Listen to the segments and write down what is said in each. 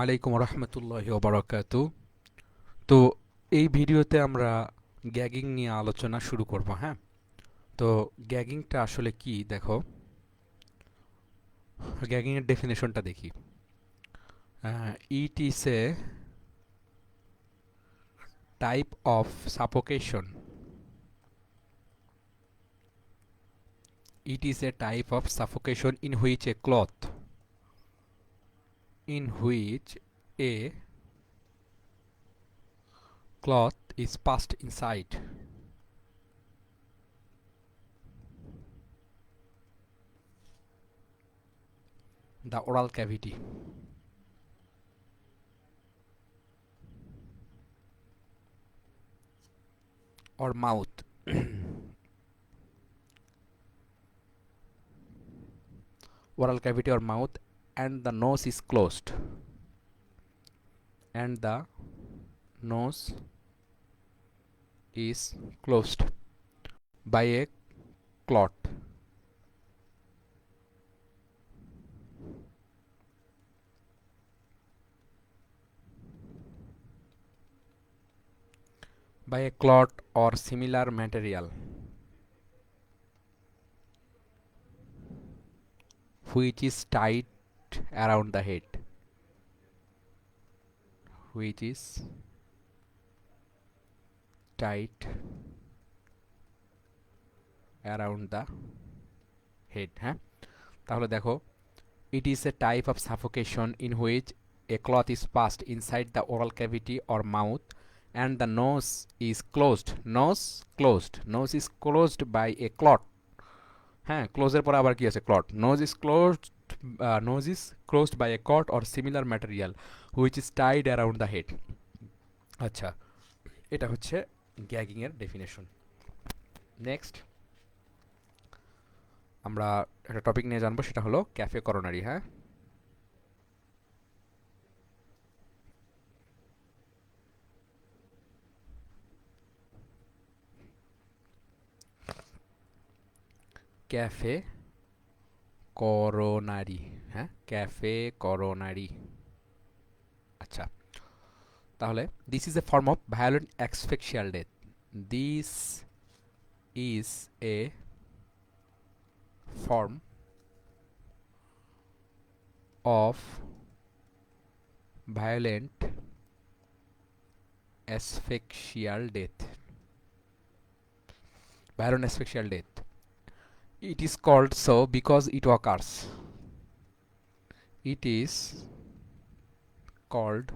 আলাইকুম রহমতুল্লাহি ওবারাকাতু। তো এই ভিডিওতে আমরা গ্যাগিং নিয়ে আলোচনা শুরু করব। হ্যাঁ, তো গ্যাগিংটা আসলে কি দেখো, গ্যাগিং এর ডেফিনেশনটা দেখি। It is a type of suffocation. It is a type of suffocation in which a cloth is passed inside the oral cavity or mouth. Oral cavity or mouth, and the nose is closed, and the nose is closed by a clot. By a clot or similar material which is tight around the head, which is tight around the head. হ্যাঁ, তাহলে দেখো, it is a type of suffocation in which a cloth is passed inside the oral cavity or mouth, and the nose is closed by a clot. হ্যাঁ, ক্লোজের পরে আবার কি আছে? Clot. Nose is closed by a cot or similar material which is tied around the head. আচ্ছা, এটা হচ্ছে gagging এর definition. Next আমরা একটা টপিক নিয়ে জানবো, সেটা হলো ক্যাফে করোনারি। হ্যাঁ, ক্যাফে করোনারি। হ্যাঁ, ক্যাফে করোনারি। আচ্ছা, তাহলে this is a form of violent asphyxial death. This is a form of violent asphyxial death. Violent asphyxial death. It is called so because it occurs. It is called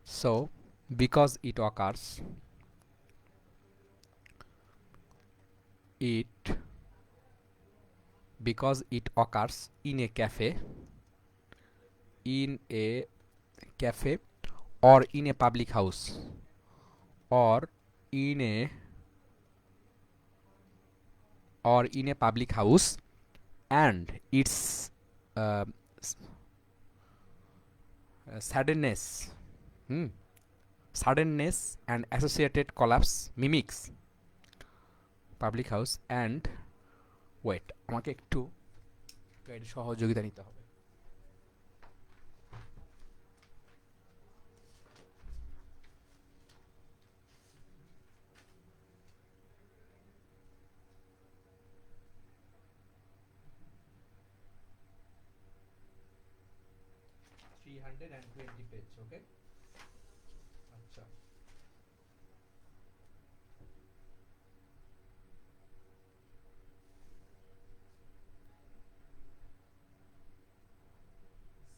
so because it occurs. It because it occurs in a cafe, in a cafe, or in a public house, or in a public house, and its uh, suddenness, hmm, suddenness and associated collapse mimics public house and wait. আমাকে একটু গাইডের সহযোগিতা নিতে হবে। Three hundred and twenty page, okay. আচ্ছা,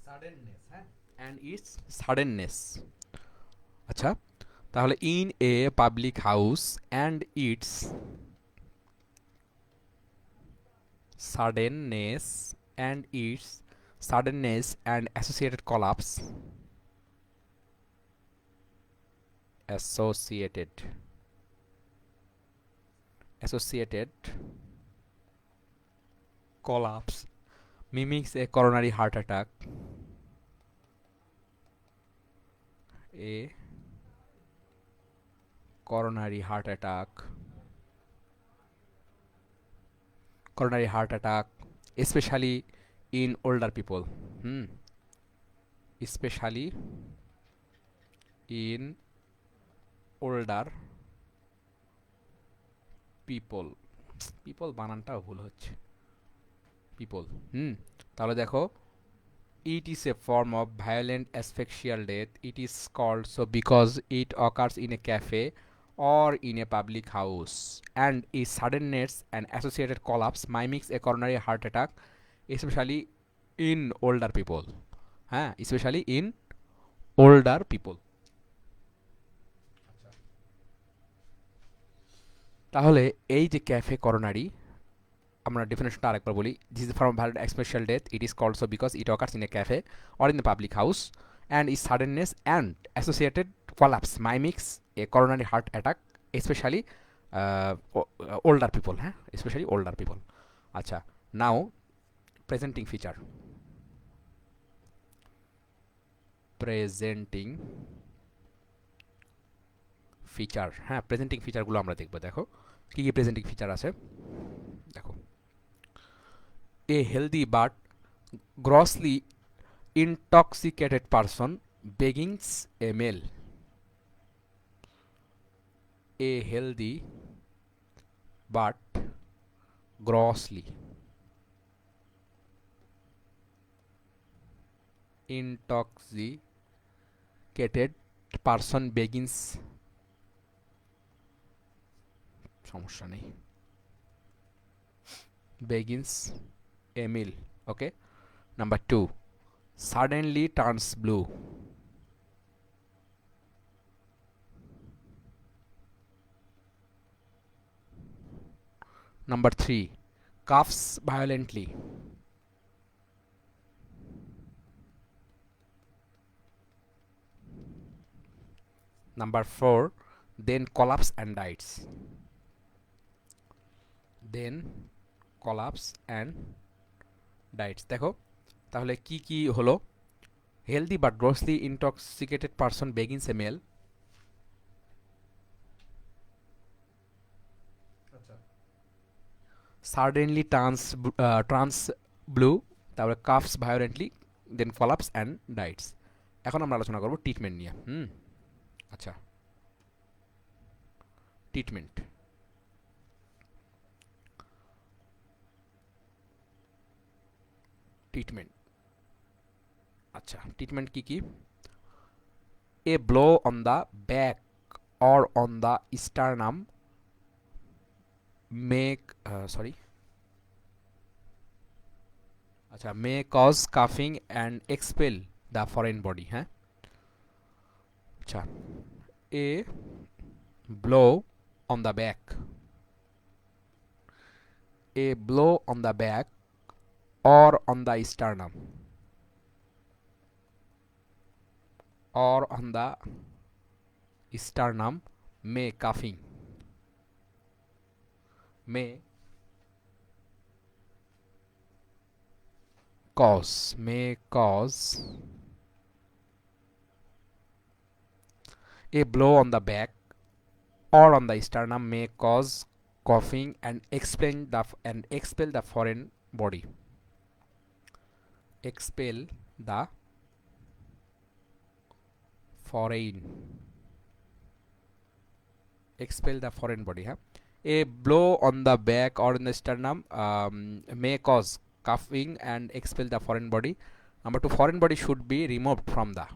suddenness. হ্যাঁ, and its suddenness. আচ্ছা, তাহলে in a public house and its suddenness and associated collapse, associated associated collapse mimics a coronary heart attack, a coronary heart attack especially in older people. Hmm. especially in older people. People বানানটাও ভুল হচ্ছে, people. তাহলে দেখো, it is a form of violent asphyxial death. It is called so because it occurs in a cafe or in a public house, and its suddenness and associated collapse mimics a coronary heart attack, especially in older people. হ্যাঁ, especially in older people. তাহলে এই যে cafe coronary, আমরা ডেফিনেশনটা আরেকবার বলি। This is form violent asphyxial death. It is called so because it occurs in a cafe or in the public house and is suddenness and associated collapse mimics a coronary heart attack, specially older people. হ্যাঁ, specially older people. আচ্ছা, now presenting feature. Presenting feature, হ্যাঁ, presenting ফিচারগুলো আমরা দেখব। দেখো কী কী presenting feature আছে। দেখো, a healthy but grossly intoxicated person beggings a meal. A healthy but grossly intoxicated person begins, সমস্যা নেই, begins a meal. Okay. Number 2, suddenly turns blue. Number 3, coughs violently. Number 4, then collapse and dies. Then collapse and dies. দেখো তাহলে কি কি হলো। Healthy but grossly intoxicated person begins a meal, suddenly turns blue, তারপরে coughs violently, then collapse and dies. এখন আমরা আলোচনা করব ট্রিটমেন্ট নিয়ে। আচ্ছা, ট্রিটমেন্ট। ট্রিটমেন্ট, আচ্ছা, ট্রিটমেন্ট কি কি। A blow on the back or on the sternum make, sorry, আচ্ছা, মে কজ কাফিং and expel the foreign body. হ্যাঁ, আচ্ছা, a blow on the back, a blow on the back or on the sternum or on the sternum may coughing, may cause a blow on the back or on the sternum may cause coughing and expel the foreign body. Expel the foreign body. Huh? A blow on the back or in the sternum may cause coughing and expel the foreign body. Number 2, foreign body should be removed from the,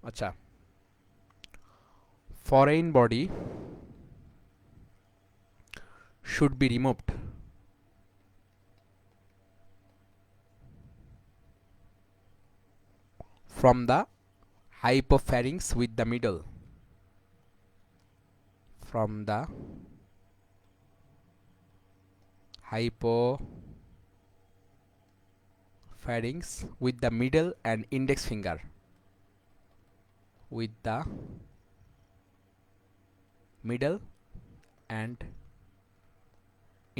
আচ্ছা, foreign body should be removed from the hypopharynx with the middle, from the hypopharynx with the middle and index finger, with the middle and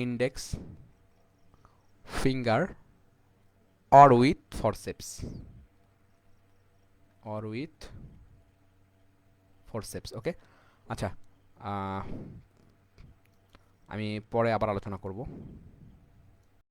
index finger or with forceps, or with forceps. ওকে, আচ্ছা, আমি পরে আবার আলোচনা করব।